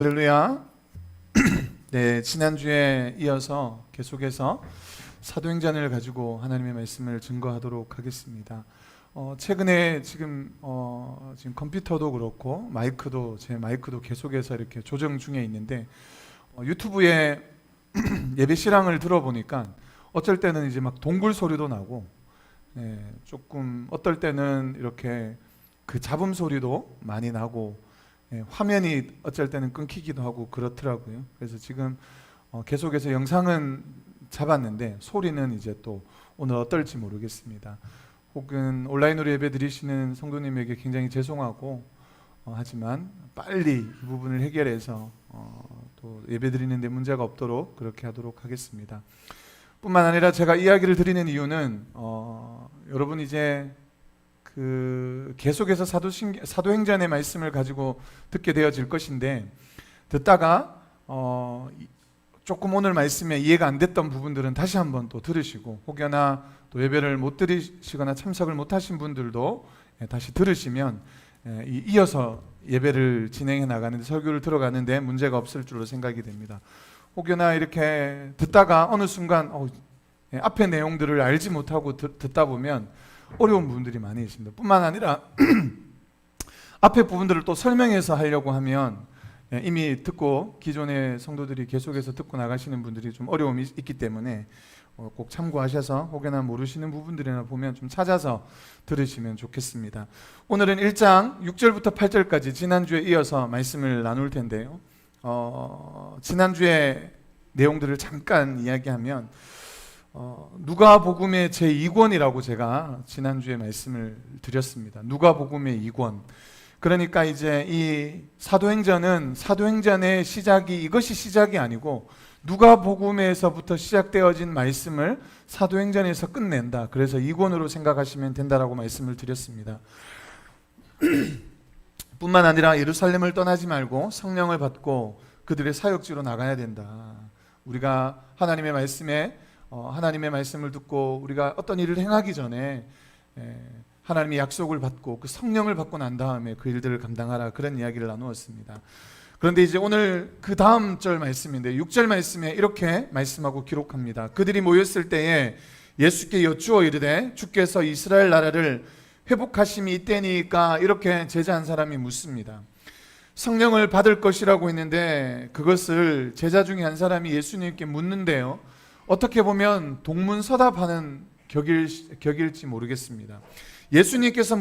할렐루야. 네, 지난주에 이어서 계속해서 사도행전을 가지고 하나님의 말씀을 증거하도록 하겠습니다. 최근에 지금 컴퓨터도 그렇고 제 마이크도 계속해서 이렇게 조정 중에 있는데 유튜브에 예배 실황을 들어보니까 어쩔 때는 이제 막 동굴 소리도 나고, 조금 어떨 때는 이렇게 그 잡음 소리도 많이 나고, 화면이 어쩔 때는 끊기기도 하고 그렇더라고요. 그래서 지금 계속해서 영상은 잡았는데 소리는 이제 또 오늘 어떨지 모르겠습니다. 혹은 온라인으로 예배 드리시는 성도님에게 굉장히 죄송하고, 하지만 빨리 이 부분을 해결해서 또 예배 드리는데 문제가 없도록 그렇게 하도록 하겠습니다. 뿐만 아니라 제가 이야기를 드리는 이유는 여러분 이제 계속해서 사도행전의 말씀을 가지고 듣게 되어질 것인데, 듣다가 조금 오늘 말씀에 이해가 안 됐던 부분들은 다시 한번 또 들으시고, 혹여나 또 예배를 못 들으시거나 참석을 못 하신 분들도 다시 들으시면 이어서 예배를 진행해 나가는데, 설교를 들어가는데 문제가 없을 줄로 생각이 됩니다. 혹여나 이렇게 듣다가 어느 순간 앞의 내용들을 알지 못하고 듣다 보면 어려운 부분들이 많이 있습니다. 뿐만 아니라 앞에 부분들을 또 설명해서 하려고 하면 이미 듣고 기존의 성도들이 계속해서 듣고 나가시는 분들이 좀 어려움이 있기 때문에 꼭 참고하셔서 혹여나 모르시는 부분들이나 보면 좀 찾아서 들으시면 좋겠습니다. 오늘은 1장 6절부터 8절까지 지난주에 이어서 말씀을 나눌 텐데요. 지난주에 내용들을 잠깐 이야기하면 누가복음의 제2권이라고 제가 지난주에 말씀을 드렸습니다. 누가복음의 2권. 그러니까 이제 이 사도행전의 시작이 이것이 시작이 아니고 누가복음에서부터 시작되어진 말씀을 사도행전에서 끝낸다. 그래서 2권으로 생각하시면 된다라고 말씀을 드렸습니다. 뿐만 아니라 예루살렘을 떠나지 말고 성령을 받고 그들의 사역지로 나가야 된다. 우리가 하나님의 말씀을 듣고 우리가 어떤 일을 행하기 전에 하나님의 약속을 받고 그 성령을 받고 난 다음에 그 일들을 감당하라, 그런 이야기를 나누었습니다. 그런데 이제 오늘 그 다음 절 말씀인데 6절 말씀에 이렇게 말씀하고 기록합니다. 그들이 모였을 때에 예수께 여쭈어 이르되 주께서 이스라엘 나라를 회복하심이 이때니까, 이렇게 제자 한 사람이 묻습니다. 성령을 받을 것이라고 했는데 그것을 제자 중에 한 사람이 예수님께 묻는데요, 어떻게 보면 동문서답하는 격일지 모르겠습니다. 예수님께서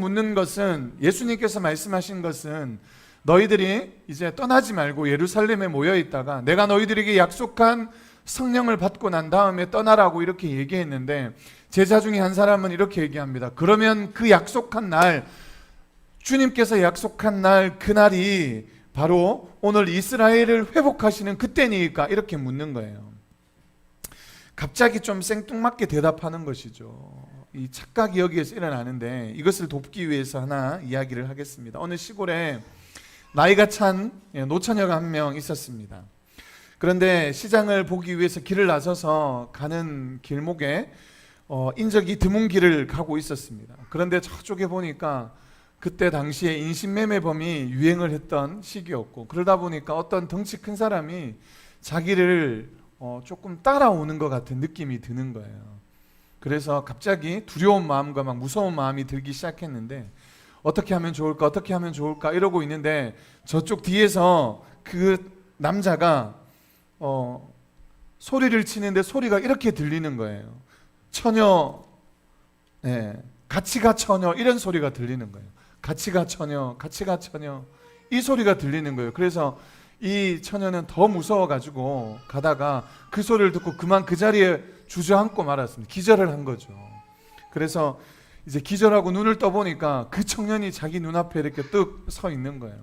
말씀하신 것은 너희들이 이제 떠나지 말고 예루살렘에 모여 있다가 내가 너희들에게 약속한 성령을 받고 난 다음에 떠나라고 이렇게 얘기했는데, 제자 중에 한 사람은 이렇게 얘기합니다. 그러면 그 약속한 날, 주님께서 약속한 날, 그날이 바로 오늘 이스라엘을 회복하시는 그때니까, 이렇게 묻는 거예요. 갑자기 좀 생뚱맞게 대답하는 것이죠. 이 착각이 여기에서 일어나는데, 이것을 돕기 위해서 하나 이야기를 하겠습니다. 어느 시골에 나이가 찬 노처녀가 한 명 있었습니다. 그런데 시장을 보기 위해서 길을 나서서 가는 길목에 인적이 드문 길을 가고 있었습니다. 그런데 저쪽에 보니까 그때 당시에 인신매매범이 유행을 했던 시기였고, 그러다 보니까 어떤 덩치 큰 사람이 자기를 조금 따라오는 것 같은 느낌이 드는 거예요. 그래서 갑자기 두려운 마음과 막 무서운 마음이 들기 시작했는데, 어떻게 하면 좋을까 이러고 있는데, 저쪽 뒤에서 그 남자가 소리를 치는데 소리가 이렇게 들리는 거예요. 처녀, 같이 가 처녀, 이런 소리가 들리는 거예요. 같이 가 처녀, 이 소리가 들리는 거예요. 그래서 이 처녀는 더 무서워가지고 가다가 그 소리를 듣고 그만 그 자리에 주저앉고 말았습니다. 기절을 한 거죠. 그래서 이제 기절하고 눈을 떠보니까 그 청년이 자기 눈앞에 이렇게 뜩 서 있는 거예요.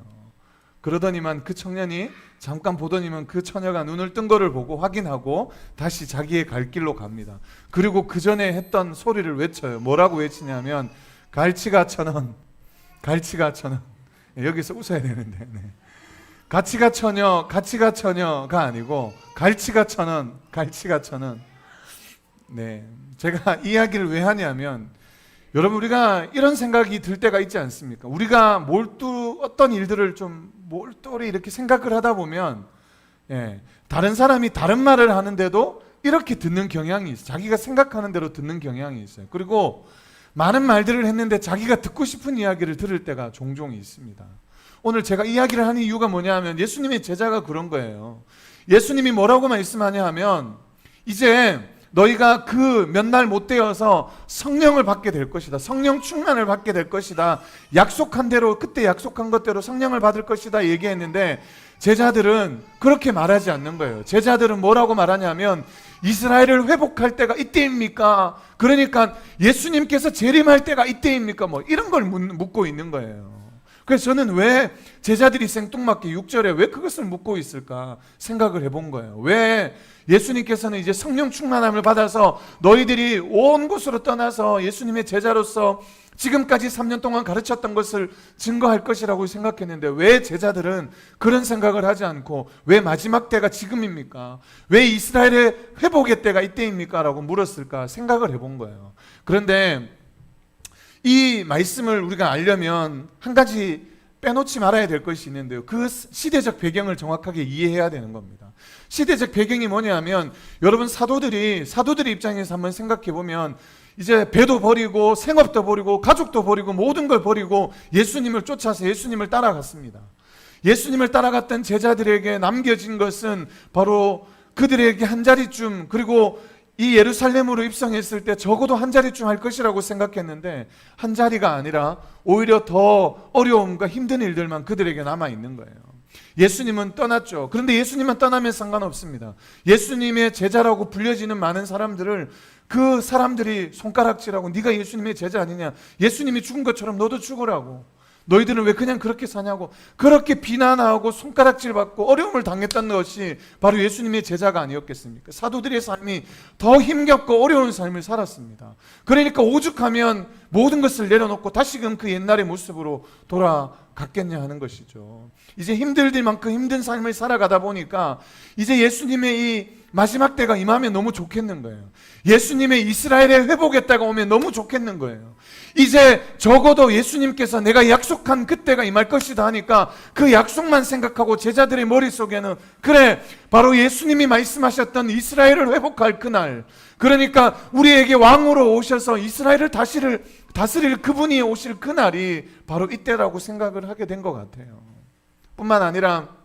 그러더니만 그 청년이 잠깐 보더니만 그 처녀가 눈을 뜬 거를 보고 확인하고 다시 자기의 갈 길로 갑니다. 그리고 그 전에 했던 소리를 외쳐요. 뭐라고 외치냐면 갈치가 천원. 여기서 웃어야 되는데, 같이 가 처녀가 아니고 갈치가 천원. 제가 이 이야기를 왜 하냐면, 여러분, 우리가 이런 생각이 들 때가 있지 않습니까? 우리가 어떤 일들을 좀 몰똘히 이렇게 생각을 하다 보면 다른 사람이 다른 말을 하는데도 이렇게 듣는 경향이 있어요. 자기가 생각하는 대로 듣는 경향이 있어요. 그리고 많은 말들을 했는데 자기가 듣고 싶은 이야기를 들을 때가 종종 있습니다. 오늘 제가 이야기를 하는 이유가 뭐냐 하면 예수님의 제자가 그런 거예요. 예수님이 뭐라고 말씀하냐 하면 이제 너희가 그 몇 날 못 되어서 성령을 받게 될 것이다. 성령 충만을 받게 될 것이다. 약속한 대로 그때 약속한 것대로 성령을 받을 것이다 얘기했는데 제자들은 그렇게 말하지 않는 거예요. 제자들은 뭐라고 말하냐면 이스라엘을 회복할 때가 이때입니까? 그러니까 예수님께서 재림할 때가 이때입니까? 뭐 이런 걸 묻고 있는 거예요. 그래서 저는 왜 제자들이 생뚱맞게 6절에 왜 그것을 묻고 있을까 생각을 해본 거예요. 왜 예수님께서는 이제 성령 충만함을 받아서 너희들이 온 곳으로 떠나서 예수님의 제자로서 지금까지 3년 동안 가르쳤던 것을 증거할 것이라고 생각했는데 왜 제자들은 그런 생각을 하지 않고 왜 마지막 때가 지금입니까? 왜 이스라엘의 회복의 때가 이때입니까? 라고 물었을까 생각을 해본 거예요. 그런데 이 말씀을 우리가 알려면 한 가지 빼놓지 말아야 될 것이 있는데요. 그 시대적 배경을 정확하게 이해해야 되는 겁니다. 시대적 배경이 뭐냐면 여러분 사도들이 입장에서 한번 생각해 보면 이제 배도 버리고 생업도 버리고 가족도 버리고 모든 걸 버리고 예수님을 쫓아서 예수님을 따라갔습니다. 예수님을 따라갔던 제자들에게 남겨진 것은 바로 그들에게 한 자리쯤 그리고 이 예루살렘으로 입성했을 때 적어도 한 자리쯤 할 것이라고 생각했는데 한 자리가 아니라 오히려 더 어려움과 힘든 일들만 그들에게 남아있는 거예요. 예수님은 떠났죠. 그런데 예수님은 떠나면 상관없습니다. 예수님의 제자라고 불려지는 많은 사람들을 그 사람들이 손가락질하고 네가 예수님의 제자 아니냐, 예수님이 죽은 것처럼 너도 죽으라고, 너희들은 왜 그냥 그렇게 사냐고 그렇게 비난하고 손가락질 받고 어려움을 당했던 것이 바로 예수님의 제자가 아니었겠습니까? 사도들의 삶이 더 힘겹고 어려운 삶을 살았습니다. 그러니까 오죽하면 모든 것을 내려놓고 다시금 그 옛날의 모습으로 돌아갔겠냐 하는 것이죠. 이제 힘들들 만큼 힘든 삶을 살아가다 보니까 이제 예수님의 이 마지막 때가 임하면 너무 좋겠는 거예요. 예수님의 이스라엘의 회복의 때가 오면 너무 좋겠는 거예요. 이제 적어도 예수님께서 내가 약속한 그때가 임할 것이다 하니까 그 약속만 생각하고 제자들의 머릿속에는 그래, 바로 예수님이 말씀하셨던 이스라엘을 회복할 그날, 그러니까 우리에게 왕으로 오셔서 이스라엘을 다스릴 그분이 오실 그날이 바로 이때라고 생각을 하게 된 것 같아요. 뿐만 아니라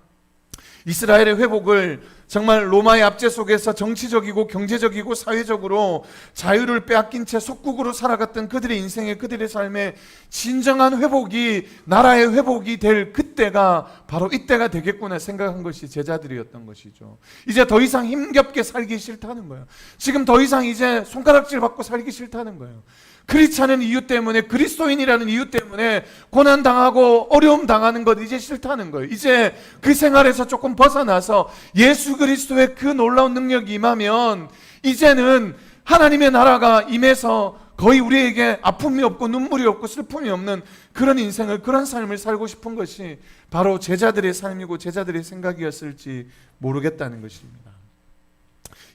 이스라엘의 회복을 정말 로마의 압제 속에서 정치적이고 경제적이고 사회적으로 자유를 빼앗긴 채 속국으로 살아갔던 그들의 인생에, 그들의 삶에 진정한 회복이, 나라의 회복이 될 그때가 바로 이때가 되겠구나 생각한 것이 제자들이었던 것이죠. 이제 더 이상 힘겹게 살기 싫다는 거예요. 지금 더 이상 이제 손가락질 받고 살기 싫다는 거예요. 크리스찬은 이유 때문에, 그리스도인이라는 이유 때문에 고난당하고 어려움 당하는 것 이제 싫다는 거예요. 이제 그 생활에서 조금 벗어나서 예수 그리스도의 그 놀라운 능력이 임하면 이제는 하나님의 나라가 임해서 거의 우리에게 아픔이 없고 눈물이 없고 슬픔이 없는 그런 인생을, 그런 삶을 살고 싶은 것이 바로 제자들의 삶이고 제자들의 생각이었을지 모르겠다는 것입니다.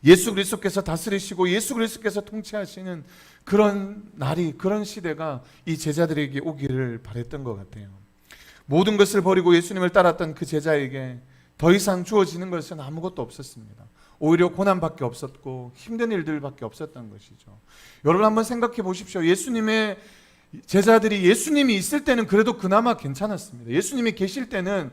예수 그리스도께서 다스리시고 예수 그리스도께서 통치하시는 그런 날이, 그런 시대가 이 제자들에게 오기를 바랬던 것 같아요. 모든 것을 버리고 예수님을 따랐던 그 제자에게 더 이상 주어지는 것은 아무것도 없었습니다. 오히려 고난밖에 없었고 힘든 일들밖에 없었던 것이죠. 여러분 한번 생각해 보십시오. 예수님의 제자들이 예수님이 있을 때는 그래도 그나마 괜찮았습니다. 예수님이 계실 때는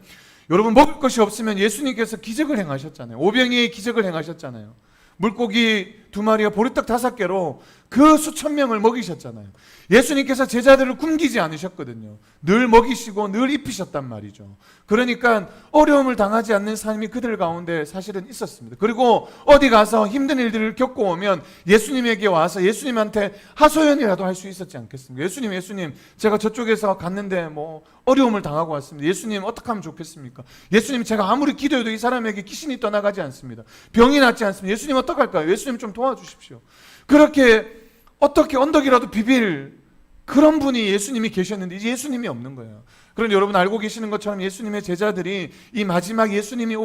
여러분 먹을 것이 없으면 예수님께서 기적을 행하셨잖아요. 오병이의 기적을 행하셨잖아요. 물고기 2마리와 보리떡 5개로 그 수천 명을 먹이셨잖아요. 예수님께서 제자들을 굶기지 않으셨거든요. 늘 먹이시고 늘 입히셨단 말이죠. 그러니까 어려움을 당하지 않는 삶이 그들 가운데 사실은 있었습니다. 그리고 어디 가서 힘든 일들을 겪고 오면 예수님에게 와서 예수님한테 하소연이라도 할 수 있었지 않겠습니까? 예수님 제가 저쪽에서 갔는데 뭐 어려움을 당하고 왔습니다. 예수님 어떻게 하면 좋겠습니까? 예수님 제가 아무리 기도해도 이 사람에게 귀신이 떠나가지 않습니다. 병이 낫지 않습니다. 예수님 어떡할까요? 예수님 좀 도와주십시오. 그렇게 어떻게 언덕이라도 비빌 그런 분이 예수님이 계셨는데 이제 예수님이 없는 거예요. 그런데 여러분 알고 계시는 것처럼 예수님의 제자들이 이 마지막 예수님이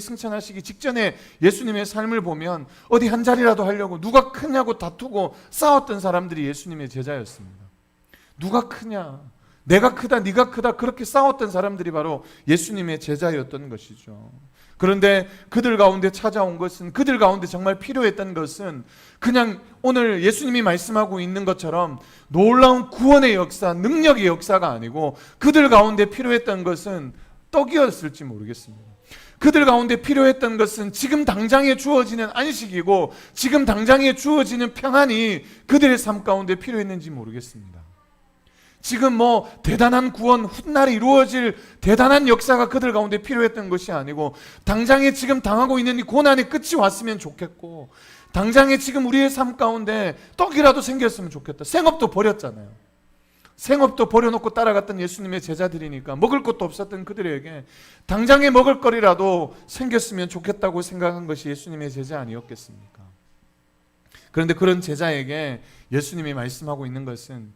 승천하시기 직전에 예수님의 삶을 보면 어디 한 자리라도 하려고 누가 크냐고 다투고 싸웠던 사람들이 예수님의 제자였습니다. 누가 크냐, 내가 크다, 네가 크다 그렇게 싸웠던 사람들이 바로 예수님의 제자였던 것이죠. 그런데 그들 가운데 찾아온 것은, 그들 가운데 정말 필요했던 것은 그냥 오늘 예수님이 말씀하고 있는 것처럼 놀라운 구원의 역사, 능력의 역사가 아니고 그들 가운데 필요했던 것은 떡이었을지 모르겠습니다. 그들 가운데 필요했던 것은 지금 당장에 주어지는 안식이고 지금 당장에 주어지는 평안이 그들의 삶 가운데 필요했는지 모르겠습니다. 지금 뭐 대단한 구원, 훗날에 이루어질 대단한 역사가 그들 가운데 필요했던 것이 아니고 당장에 지금 당하고 있는 이 고난의 끝이 왔으면 좋겠고 당장에 지금 우리의 삶 가운데 떡이라도 생겼으면 좋겠다. 생업도 버렸잖아요. 생업도 버려놓고 따라갔던 예수님의 제자들이니까 먹을 것도 없었던 그들에게 당장에 먹을 거리라도 생겼으면 좋겠다고 생각한 것이 예수님의 제자 아니었겠습니까? 그런데 그런 제자에게 예수님이 말씀하고 있는 것은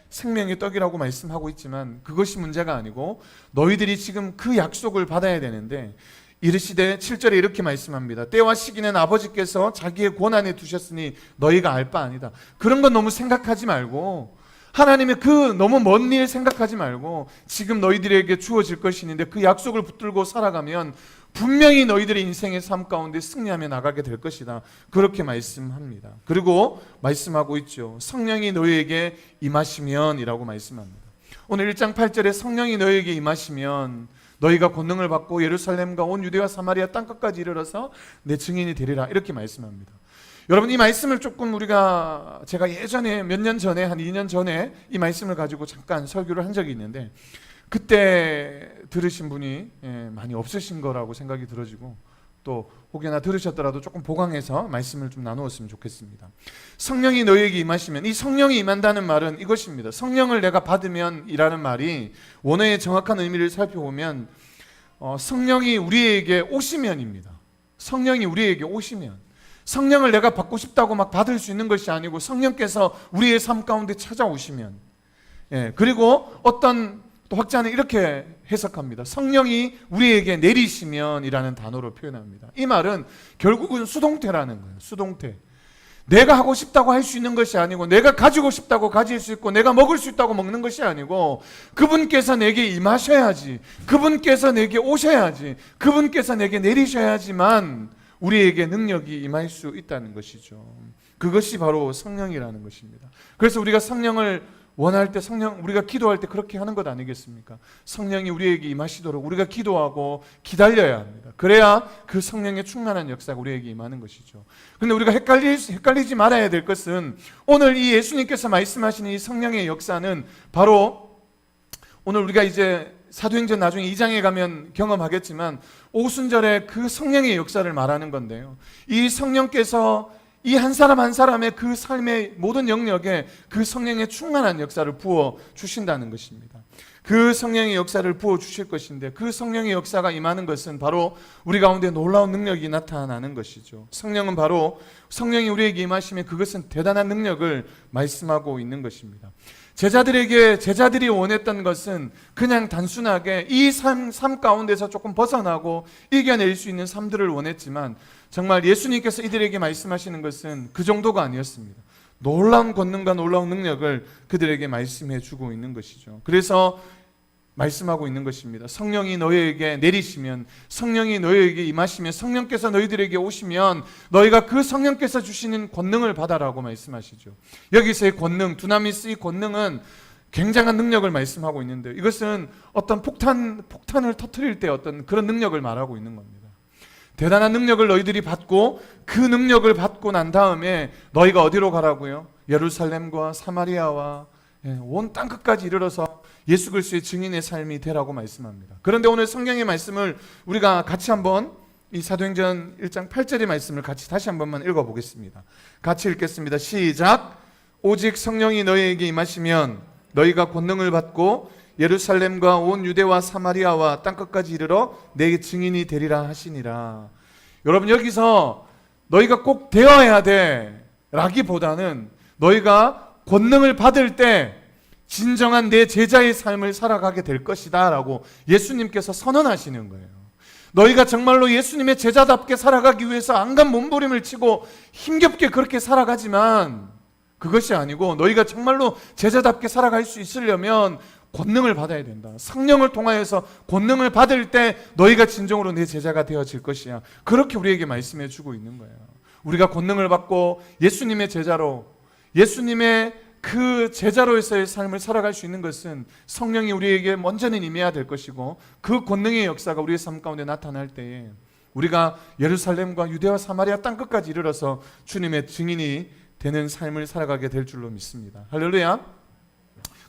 생명의 떡이라고 말씀하고 있지만 그것이 문제가 아니고 너희들이 지금 그 약속을 받아야 되는데 이르시되 7절에 이렇게 말씀합니다. 때와 시기는 아버지께서 자기의 권한에 두셨으니 너희가 알 바 아니다. 그런 건 너무 생각하지 말고 하나님의 그 너무 먼 일 생각하지 말고 지금 너희들에게 주어질 것이 있는데 그 약속을 붙들고 살아가면 분명히 너희들의 인생의 삶 가운데 승리하며 나가게 될 것이다. 그렇게 말씀합니다. 그리고 말씀하고 있죠. 성령이 너희에게 임하시면 이라고 말씀합니다. 오늘 1장 8절에 성령이 너희에게 임하시면 너희가 권능을 받고 예루살렘과 온 유대와 사마리아 땅끝까지 이르러서 내 증인이 되리라 이렇게 말씀합니다. 여러분 이 말씀을 조금 제가 예전에 몇 년 전에 한 2년 전에 이 말씀을 가지고 잠깐 설교를 한 적이 있는데 그때 들으신 분이 많이 없으신 거라고 생각이 들어지고 또 혹여나 들으셨더라도 조금 보강해서 말씀을 좀 나누었으면 좋겠습니다. 성령이 너희에게 임하시면 이 성령이 임한다는 말은 이것입니다. 성령을 내가 받으면 이라는 말이 원어의 정확한 의미를 살펴보면 성령이 우리에게 오시면입니다. 성령이 우리에게 오시면 성령을 내가 받고 싶다고 막 받을 수 있는 것이 아니고 성령께서 우리의 삶 가운데 찾아오시면 그리고 어떤 또 학자는 이렇게 해석합니다. 성령이 우리에게 내리시면 이라는 단어로 표현합니다. 이 말은 결국은 수동태라는 거예요. 수동태. 내가 하고 싶다고 할 수 있는 것이 아니고 내가 가지고 싶다고 가질 수 있고 내가 먹을 수 있다고 먹는 것이 아니고 그분께서 내게 임하셔야지, 그분께서 내게 오셔야지, 그분께서 내게 내리셔야지만 우리에게 능력이 임할 수 있다는 것이죠. 그것이 바로 성령이라는 것입니다. 그래서 우리가 성령을 원할 때 우리가 기도할 때 그렇게 하는 것 아니겠습니까? 성령이 우리에게 임하시도록 우리가 기도하고 기다려야 합니다. 그래야 그 성령의 충만한 역사가 우리에게 임하는 것이죠. 그런데 우리가 헷갈리지 말아야 될 것은 오늘 이 예수님께서 말씀하시는 이 성령의 역사는 바로 오늘 우리가 이제 사도행전 나중에 2장에 가면 경험하겠지만 오순절에 그 성령의 역사를 말하는 건데요. 이 성령께서 이 한 사람 한 사람의 그 삶의 모든 영역에 그 성령의 충만한 역사를 부어 주신다는 것입니다. 그 성령의 역사를 부어 주실 것인데 그 성령의 역사가 임하는 것은 바로 우리 가운데 놀라운 능력이 나타나는 것이죠. 성령은 바로 성령이 우리에게 임하시면 그것은 대단한 능력을 말씀하고 있는 것입니다. 제자들이 원했던 것은 그냥 단순하게 이 삶 가운데서 조금 벗어나고 이겨낼 수 있는 삶들을 원했지만 정말 예수님께서 이들에게 말씀하시는 것은 그 정도가 아니었습니다. 놀라운 권능과 놀라운 능력을 그들에게 말씀해 주고 있는 것이죠. 그래서 말씀하고 있는 것입니다. 성령이 너희에게 내리시면, 성령이 너희에게 임하시면, 성령께서 너희들에게 오시면 너희가 그 성령께서 주시는 권능을 받아라고 말씀하시죠. 여기서의 권능, 두나미스 이 권능은 굉장한 능력을 말씀하고 있는데 이것은 어떤 폭탄을 터뜨릴 때 어떤 그런 능력을 말하고 있는 겁니다. 대단한 능력을 너희들이 받고 그 능력을 받고 난 다음에 너희가 어디로 가라고요? 예루살렘과 사마리아와 온 땅끝까지 이르러서 예수 그리스도의 증인의 삶이 되라고 말씀합니다. 그런데 오늘 성경의 말씀을 우리가 같이 한번 이 사도행전 1장 8절의 말씀을 같이 다시 한 번만 읽어보겠습니다. 같이 읽겠습니다. 시작. 오직 성령이 너희에게 임하시면 너희가 권능을 받고 예루살렘과 온 유대와 사마리아와 땅끝까지 이르러 내 증인이 되리라 하시니라. 여러분 여기서 너희가 꼭 되어야 돼 라기보다는 너희가 권능을 받을 때 진정한 내 제자의 삶을 살아가게 될 것이다 라고 예수님께서 선언하시는 거예요. 너희가 정말로 예수님의 제자답게 살아가기 위해서 안간 몸부림을 치고 힘겹게 그렇게 살아가지만 그것이 아니고 너희가 정말로 제자답게 살아갈 수 있으려면 권능을 받아야 된다. 성령을 통하여서 권능을 받을 때 너희가 진정으로 내 제자가 되어질 것이야. 그렇게 우리에게 말씀해 주고 있는 거예요. 우리가 권능을 받고 예수님의 제자로, 예수님의 그 제자로서의 삶을 살아갈 수 있는 것은 성령이 우리에게 먼저는 임해야 될 것이고, 그 권능의 역사가 우리의 삶 가운데 나타날 때에 우리가 예루살렘과 유대와 사마리아 땅끝까지 이르러서 주님의 증인이 되는 삶을 살아가게 될 줄로 믿습니다. 할렐루야.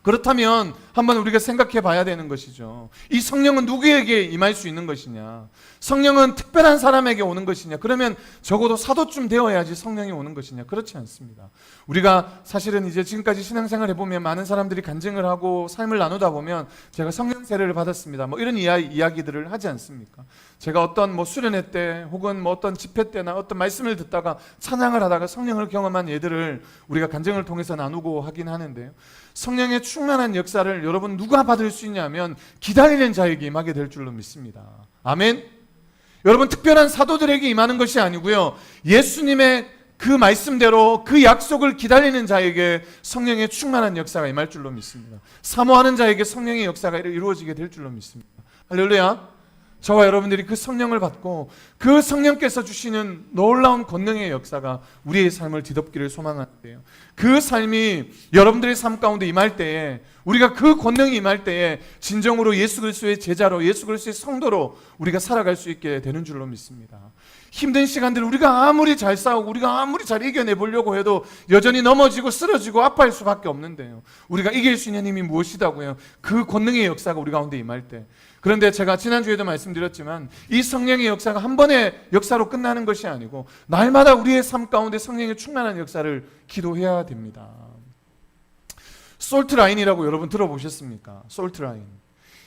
그렇다면 한번 우리가 생각해 봐야 되는 것이죠. 이 성령은 누구에게 임할 수 있는 것이냐? 성령은 특별한 사람에게 오는 것이냐? 그러면 적어도 사도쯤 되어야지 성령이 오는 것이냐? 그렇지 않습니다. 우리가 사실은 이제 지금까지 신앙생활 해보면 많은 사람들이 간증을 하고 삶을 나누다 보면 제가 성령 세례를 받았습니다, 뭐 이런 이야기들을 하지 않습니까? 제가 어떤 수련회 때 혹은 어떤 집회 때나 어떤 말씀을 듣다가 찬양을 하다가 성령을 경험한 예들을 우리가 간증을 통해서 나누고 하긴 하는데요, 성령의 충만한 역사를 여러분 누가 받을 수 있냐면 기다리는 자에게 임하게 될 줄로 믿습니다. 아멘. 여러분 특별한 사도들에게 임하는 것이 아니고요, 예수님의 그 말씀대로 그 약속을 기다리는 자에게 성령의 충만한 역사가 임할 줄로 믿습니다. 사모하는 자에게 성령의 역사가 이루어지게 될 줄로 믿습니다. 할렐루야. 저와 여러분들이 그 성령을 받고 그 성령께서 주시는 놀라운 권능의 역사가 우리의 삶을 뒤덮기를 소망하는데요, 그 삶이 여러분들의 삶 가운데 임할 때에, 우리가 그 권능이 임할 때에 진정으로 예수 그리스도의 제자로, 예수 그리스도의 성도로 우리가 살아갈 수 있게 되는 줄로 믿습니다. 힘든 시간들 우리가 아무리 잘 싸우고 우리가 아무리 잘 이겨내 보려고 해도 여전히 넘어지고 쓰러지고 아파할 수밖에 없는데요, 우리가 이길 수 있는 힘이 무엇이다고요? 그 권능의 역사가 우리 가운데 임할 때. 그런데 제가 지난주에도 말씀드렸지만 이 성령의 역사가 한 번의 역사로 끝나는 것이 아니고 날마다 우리의 삶 가운데 성령의 충만한 역사를 기도해야 됩니다. 솔트라인이라고 여러분 들어보셨습니까? 솔트라인.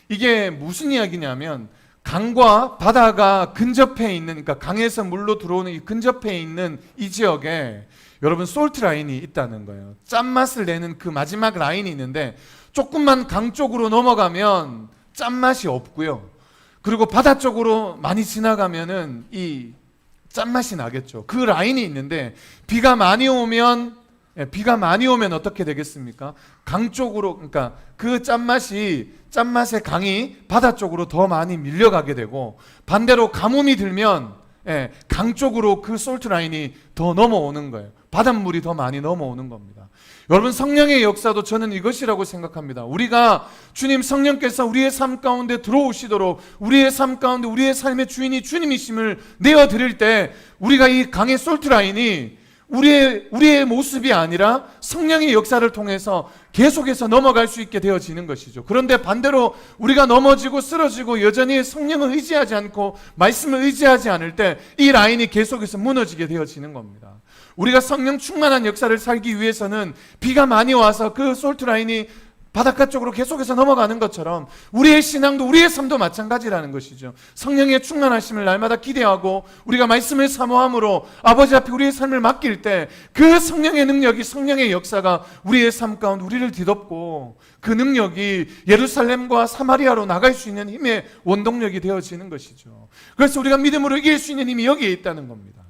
이게 무슨 이야기냐면 강과 바다가 근접해 있는, 그러니까 강에서 물로 들어오는 이 근접해 있는 이 지역에 여러분 솔트라인이 있다는 거예요. 짠맛을 내는 그 마지막 라인이 있는데 조금만 강 쪽으로 넘어가면 짠맛이 없고요, 그리고 바다 쪽으로 많이 지나가면은 이 짠맛이 나겠죠. 그 라인이 있는데 비가 많이 오면 어떻게 되겠습니까? 강 쪽으로, 그러니까 그 짠맛의 강이 바다 쪽으로 더 많이 밀려가게 되고, 반대로 가뭄이 들면 강 쪽으로 그 솔트 라인이 더 넘어오는 거예요. 바닷물이 더 많이 넘어오는 겁니다. 여러분 성령의 역사도 저는 이것이라고 생각합니다. 우리가 주님 성령께서 우리의 삶 가운데 들어오시도록, 우리의 삶 가운데 우리의 삶의 주인이 주님이심을 내어드릴 때 우리가 이 강의 솔트라인이 우리의 모습이 아니라 성령의 역사를 통해서 계속해서 넘어갈 수 있게 되어지는 것이죠. 그런데 반대로 우리가 넘어지고 쓰러지고 여전히 성령을 의지하지 않고 말씀을 의지하지 않을 때 이 라인이 계속해서 무너지게 되어지는 겁니다. 우리가 성령 충만한 역사를 살기 위해서는 비가 많이 와서 그 솔트 라인이 바닷가 쪽으로 계속해서 넘어가는 것처럼 우리의 신앙도, 우리의 삶도 마찬가지라는 것이죠. 성령의 충만하심을 날마다 기대하고 우리가 말씀을 사모함으로 아버지 앞에 우리의 삶을 맡길 때 그 성령의 능력이, 성령의 역사가 우리의 삶 가운데 우리를 뒤덮고 그 능력이 예루살렘과 사마리아로 나갈 수 있는 힘의 원동력이 되어지는 것이죠. 그래서 우리가 믿음으로 이길 수 있는 힘이 여기에 있다는 겁니다.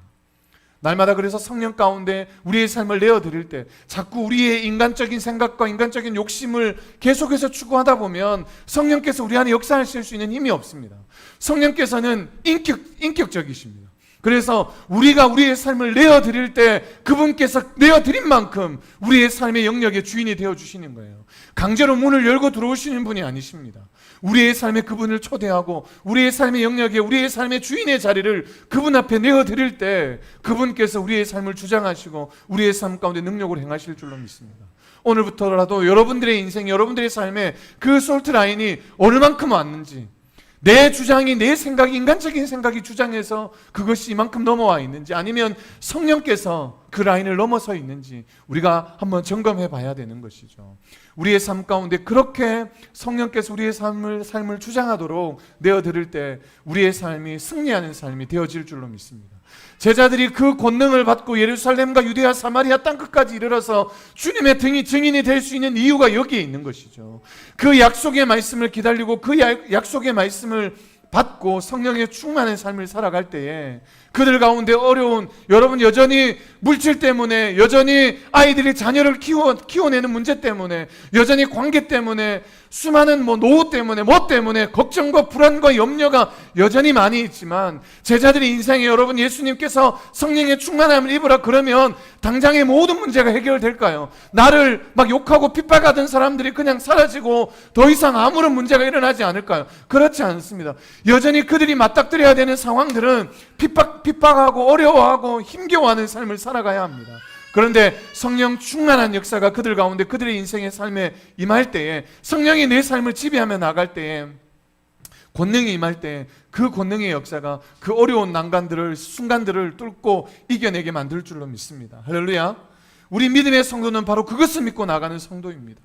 날마다 그래서 성령 가운데 우리의 삶을 내어드릴 때 자꾸 우리의 인간적인 생각과 인간적인 욕심을 계속해서 추구하다 보면 성령께서 우리 안에 역사하실 수 있는 힘이 없습니다. 성령께서는 인격적이십니다. 그래서 우리가 우리의 삶을 내어드릴 때 그분께서 내어드린 만큼 우리의 삶의 영역의 주인이 되어주시는 거예요. 강제로 문을 열고 들어오시는 분이 아니십니다. 우리의 삶에 그분을 초대하고 우리의 삶의 영역에 우리의 삶의 주인의 자리를 그분 앞에 내어드릴 때 그분께서 우리의 삶을 주장하시고 우리의 삶 가운데 능력을 행하실 줄로 믿습니다. 오늘부터라도 여러분들의 인생, 여러분들의 삶에 그 솔트라인이 얼만큼 왔는지, 내 주장이, 내 생각이, 인간적인 생각이 주장해서 그것이 이만큼 넘어와 있는지, 아니면 성령께서 그 라인을 넘어서 있는지 우리가 한번 점검해 봐야 되는 것이죠. 우리의 삶 가운데 그렇게 성령께서 우리의 삶을 주장하도록 내어드릴 때 우리의 삶이 승리하는 삶이 되어질 줄로 믿습니다. 제자들이 그 권능을 받고 예루살렘과 유대와 사마리아 땅끝까지 이르러서 주님의 증인이 될 수 있는 이유가 여기에 있는 것이죠. 그 약속의 말씀을 기다리고 그 약속의 말씀을 받고 성령의 충만한 삶을 살아갈 때에 그들 가운데 어려운, 여러분 여전히 물질 때문에, 여전히 아이들이 자녀를 키워내는 문제 때문에, 여전히 관계 때문에, 수많은 노후 때문에, 걱정과 불안과 염려가 여전히 많이 있지만, 제자들의 인생에 여러분 예수님께서 성령의 충만함을 입으라 그러면 당장의 모든 문제가 해결될까요? 나를 막 욕하고 핍박하던 사람들이 그냥 사라지고 더 이상 아무런 문제가 일어나지 않을까요? 그렇지 않습니다. 여전히 그들이 맞닥뜨려야 되는 상황들은 핍박하고 어려워하고 힘겨워하는 삶을 살아가야 합니다. 그런데 성령 충만한 역사가 그들 가운데, 그들의 인생의 삶에 임할 때에, 성령이 내 삶을 지배하며 나갈 때에, 권능이 임할 때 그 권능의 역사가 그 어려운 난간들을, 순간들을 뚫고 이겨내게 만들 줄로 믿습니다. 할렐루야. 우리 믿음의 성도는 바로 그것을 믿고 나가는 성도입니다.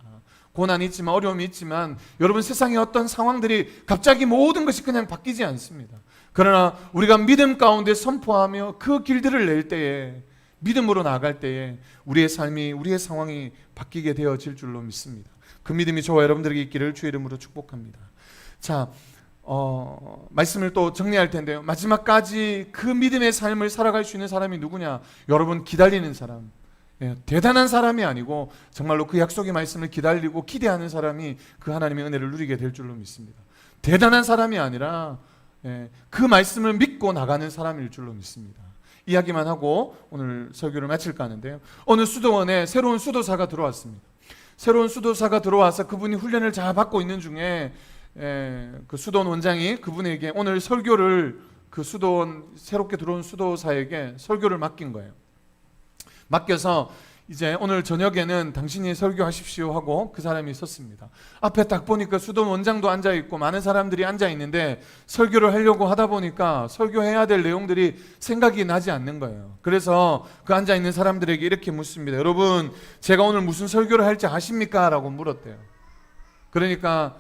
고난이 있지만, 어려움이 있지만, 여러분 세상의 어떤 상황들이 갑자기 모든 것이 그냥 바뀌지 않습니다. 그러나 우리가 믿음 가운데 선포하며 그 길들을 낼 때에, 믿음으로 나아갈 때에 우리의 삶이, 우리의 상황이 바뀌게 되어질 줄로 믿습니다. 그 믿음이 저와 여러분들에게 있기를 주의 이름으로 축복합니다. 자, 말씀을 또 정리할 텐데요. 마지막까지 그 믿음의 삶을 살아갈 수 있는 사람이 누구냐? 여러분, 기다리는 사람. 대단한 사람이 아니고 정말로 그 약속의 말씀을 기다리고 기대하는 사람이 그 하나님의 은혜를 누리게 될 줄로 믿습니다. 대단한 사람이 아니라 그 말씀을 믿고 나가는 사람일 줄로 믿습니다. 이야기만 하고 오늘 설교를 마칠까 하는데요. 어느 수도원에 새로운 수도사가 들어왔습니다. 새로운 수도사가 들어와서 그분이 훈련을 잘 받고 있는 중에 그 수도원 원장이 그분에게 오늘 설교를, 그 수도원, 새롭게 들어온 수도사에게 설교를 맡긴 거예요. 맡겨서 이제 오늘 저녁에는 당신이 설교하십시오 하고 그 사람이 섰습니다. 앞에 딱 보니까 수도원 원장도 앉아있고 많은 사람들이 앉아있는데 설교를 하려고 하다 보니까 설교해야 될 내용들이 생각이 나지 않는 거예요. 그래서 그 앉아있는 사람들에게 이렇게 묻습니다. 여러분, 제가 오늘 무슨 설교를 할지 아십니까? 라고 물었대요. 그러니까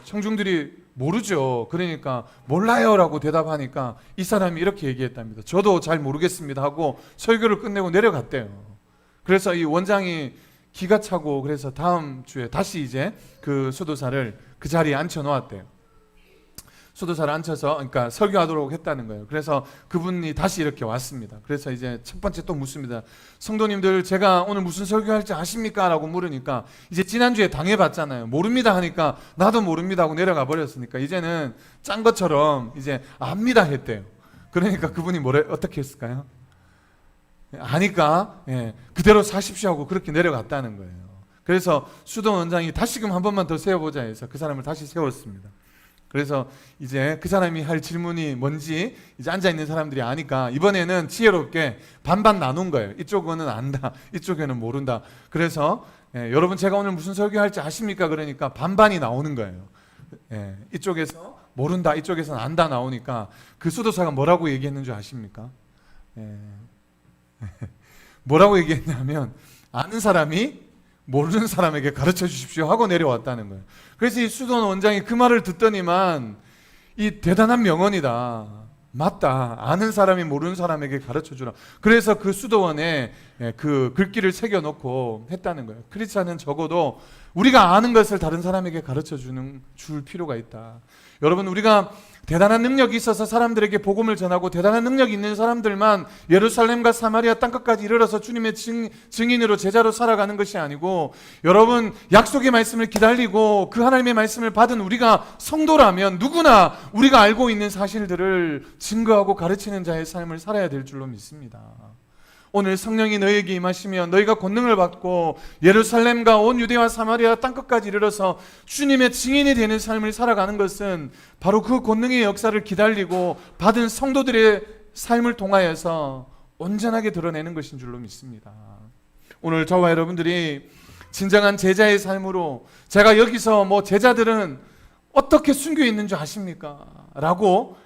청중들이 모르죠. 그러니까 몰라요 라고 대답하니까 이 사람이 이렇게 얘기했답니다. 저도 잘 모르겠습니다 하고 설교를 끝내고 내려갔대요. 그래서 이 원장이 기가 차고, 그래서 다음 주에 다시 이제 그 수도사를 그 자리에 앉혀 놓았대요. 수도사를 앉혀서, 그러니까 설교하도록 했다는 거예요. 그래서 그분이 다시 이렇게 왔습니다. 그래서 이제 첫 번째 또 묻습니다. 성도님들, 제가 오늘 무슨 설교할지 아십니까? 라고 물으니까, 이제 지난주에 당해봤잖아요. 모릅니다 하니까 나도 모릅니다 하고 내려가 버렸으니까 이제는 짠 것처럼 이제 압니다 했대요. 그러니까 그분이 어떻게 했을까요? 아니까 그대로 사십시오 하고 그렇게 내려갔다는 거예요. 그래서 수도원 원장이 다시금 한 번만 더 세워보자 해서 그 사람을 다시 세웠습니다. 그래서 이제 그 사람이 할 질문이 뭔지 이제 앉아있는 사람들이 아니까 이번에는 지혜롭게 반반 나눈 거예요. 이쪽은 안다, 이쪽에는 모른다. 그래서 여러분, 제가 오늘 무슨 설교할지 아십니까? 그러니까 반반이 나오는 거예요. 이쪽에서 모른다, 이쪽에서는 안다 나오니까 그 수도사가 뭐라고 얘기했는 줄 아십니까? 뭐라고 얘기했냐면, 아는 사람이 모르는 사람에게 가르쳐 주십시오 하고 내려왔다는 거예요. 그래서 이 수도원 원장이 그 말을 듣더니만, 이 대단한 명언이다, 맞다, 아는 사람이 모르는 사람에게 가르쳐 주라. 그래서 그 수도원에 그 글귀를 새겨놓고 했다는 거예요. 크리스찬은 적어도 우리가 아는 것을 다른 사람에게 가르쳐 줄 필요가 있다. 여러분, 우리가 대단한 능력이 있어서 사람들에게 복음을 전하고 대단한 능력이 있는 사람들만 예루살렘과 사마리아 땅끝까지 이르러서 주님의 증인으로, 제자로 살아가는 것이 아니고, 여러분, 약속의 말씀을 기다리고 그 하나님의 말씀을 받은 우리가 성도라면 누구나 우리가 알고 있는 사실들을 증거하고 가르치는 자의 삶을 살아야 될 줄로 믿습니다. 오늘 성령이 너희에게 임하시면 너희가 권능을 받고 예루살렘과 온 유대와 사마리아 땅끝까지 이르러서 주님의 증인이 되는 삶을 살아가는 것은 바로 그 권능의 역사를 기다리고 받은 성도들의 삶을 통하여서 온전하게 드러내는 것인 줄로 믿습니다. 오늘 저와 여러분들이 진정한 제자의 삶으로, 제가 여기서 제자들은 어떻게 순교에 있는 줄 아십니까? 라고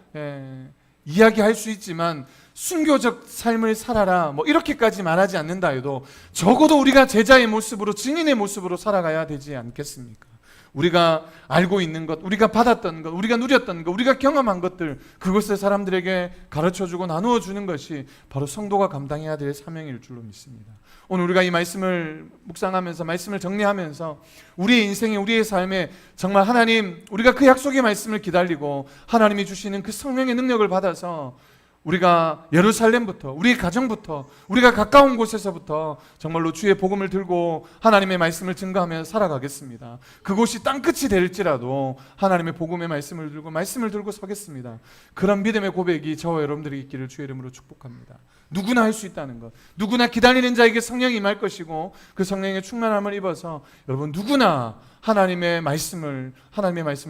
이야기할 수 있지만, 순교적 삶을 살아라 이렇게까지 말하지 않는다 해도 적어도 우리가 제자의 모습으로, 증인의 모습으로 살아가야 되지 않겠습니까? 우리가 알고 있는 것, 우리가 받았던 것, 우리가 누렸던 것, 우리가 경험한 것들, 그것을 사람들에게 가르쳐주고 나누어 주는 것이 바로 성도가 감당해야 될 사명일 줄로 믿습니다. 오늘 우리가 이 말씀을 묵상하면서, 말씀을 정리하면서 우리의 인생에, 우리의 삶에 정말 하나님, 우리가 그 약속의 말씀을 기다리고 하나님이 주시는 그 성령의 능력을 받아서 우리가 예루살렘부터, 우리 가정부터, 우리가 가까운 곳에서부터 정말로 주의 복음을 들고 하나님의 말씀을 증거하며 살아가겠습니다. 그곳이 땅끝이 될지라도 하나님의 복음의 말씀을 들고 서겠습니다. 그런 믿음의 고백이 저와 여러분들이 있기를 주의 이름으로 축복합니다. 누구나 할 수 있다는 것, 누구나 기다리는 자에게 성령이 임할 것이고 그 성령의 충만함을 입어서 여러분 누구나 하나님의 말씀을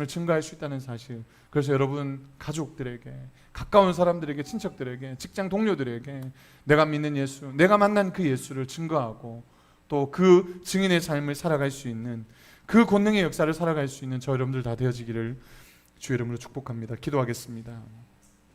증거할 수 있다는 사실. 그래서 여러분 가족들에게, 가까운 사람들에게, 친척들에게, 직장 동료들에게 내가 믿는 예수, 내가 만난 그 예수를 증거하고 또 그 증인의 삶을 살아갈 수 있는, 그 권능의 역사를 살아갈 수 있는 저 여러분들 다 되어지기를 주의 이름으로 축복합니다. 기도하겠습니다.